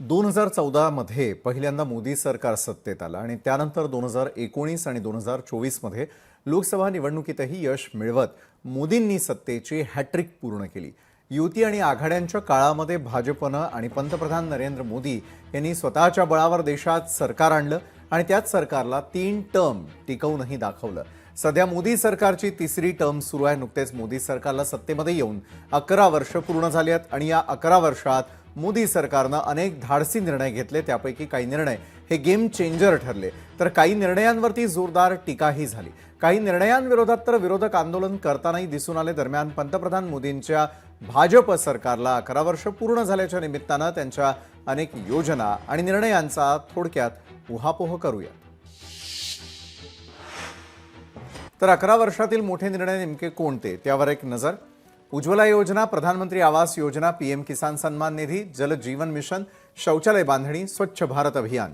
2014 मध्ये पहिल्यांदा मोदी सरकार सत्तेत आलं आणि त्यानंतर 2019 आणि 2024 मध्ये लोकसभा निवडणुकीतही यश मिळवत मोदींनी सत्तेची हॅट्रिक पूर्ण केली। युती आणि आघाड्यांच्या काळामध्ये भाजपनं आणि पंतप्रधान नरेंद्र मोदी यांनी स्वतःच्या बळावर देशात सरकार आणलं आणि त्याच सरकारला 3 टर्म टिकवूनही दाखवलं। सध्या मोदी सरकारची तिसरी टर्म सुरू आहे। नुकतेच मोदी सरकारला सत्तेमध्ये येऊन 11 वर्ष पूर्ण झाली आहेत आणि या 11 वर्षात मोदी सरकारनं अनेक धाडसी निर्णय घेतले। त्यापैकी काही निर्णय हे गेम चेंजर ठरले, तर काही निर्णयांवरती जोरदार टीकाही झाली। काही निर्णयांविरोधात तर विरोधक आंदोलन करतानाही दिसून आले। दरम्यान पंतप्रधान मोदींच्या भाजप सरकारला 11 वर्ष पूर्ण झाल्याच्या निमित्तानं त्यांच्या अनेक योजना आणि निर्णयांचा थोडक्यात उहापोह करूया। तर 11 वर्षातील मोठे निर्णय नेमके कोणते त्यावर एक नजर। उज्ज्वला योजना, प्रधानमंत्री आवास योजना, पीएम किसान सन्मान निधी, जल जीवन मिशन, शौचालय बांधणी, स्वच्छ भारत अभियान,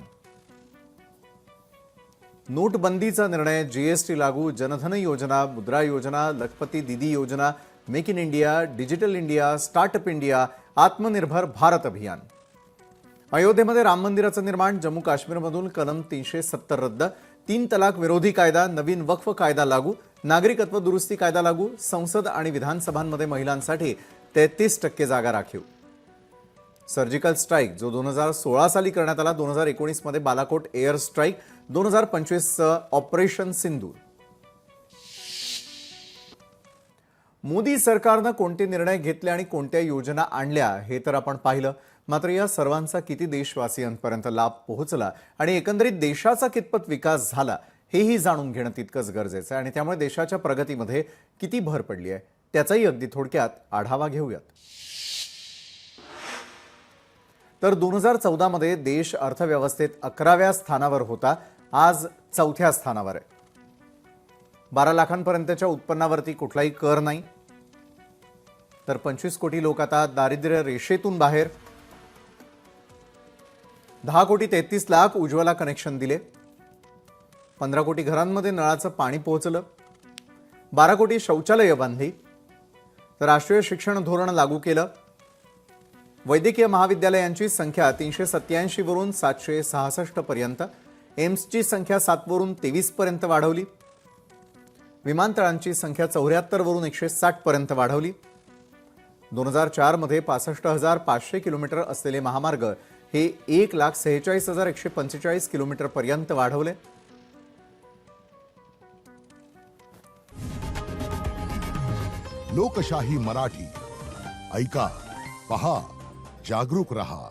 नोटबंदीचा निर्णय, जीएसटी लागू, जनधन योजना, मुद्रा योजना, लखपती दीदी योजना, make in India, digital India, startup India, आत्मनिर्भर भारत अभियान, अयोध्येमध्ये राम मंदिराचं निर्माण, जम्मू काश्मीरमधून कलम 370 रद्द, 3 तलाक विरोधी कायदा, नवीन वक्फ कायदा लागू, नागरिकत्व दुरुस्ती कायदा लागू, संसद आणि विधानसभांमध्ये महिलांसाठी 33% जागा राखीव, सर्जिकल स्ट्राईक जो 2016 साली करण्यात आला, 2019 मध्ये बालाकोट एअर स्ट्राईक, 2025 ऑपरेशन सिंदूर। मोदी सरकारनं कोणते निर्णय घेतले आणि कोणत्या योजना आणल्या हे तर आपण पाहिलं, मात्र या सर्वांचा किती देशवासियांपर्यंत लाभ पोहोचला आणि एकंदरीत देशाचा कितपत विकास झाला हेही जाणून घेणं तितकंच गरजेचं आहे। आणि त्यामुळे देशाच्या प्रगतीमध्ये किती भर पडली आहे त्याचाही अगदी थोडक्यात आढावा घेऊयात। तर 2014 मध्ये देश अर्थव्यवस्थेत 11व्या स्थानावर होता, आज 4थ्या स्थानावर आहे। 12 लाखांपर्यंतच्या उत्पन्नावरती कुठलाही कर नाही, तर 25 कोटी लोक आता दारिद्र्य रेषेतून बाहेर। 10 कोटी 33 लाख उज्ज्वला कनेक्शन दिले, 15 कोटी घरांमध्ये नळाचं पाणी पोहोचलं, 12 कोटी शौचालय बांधली, तर राष्ट्रीय शिक्षण धोरण लागू केलं। वैद्यकीय महाविद्यालयांची संख्या 387 वरून 766 पर्यंत, एम्सची संख्या 7 वरून 23 पर्यंत वाढवली, विमानतळांची संख्या 74 वरून 160 पर्यंत वाढवली। 2004 मध्ये 65,500 किलोमीटर असलेले महामार्ग हे 1,46,145 किलोमीटर पर्यंत वाढवले। लोकशाही मराठी ऐका, पहा, जागरूक रहा।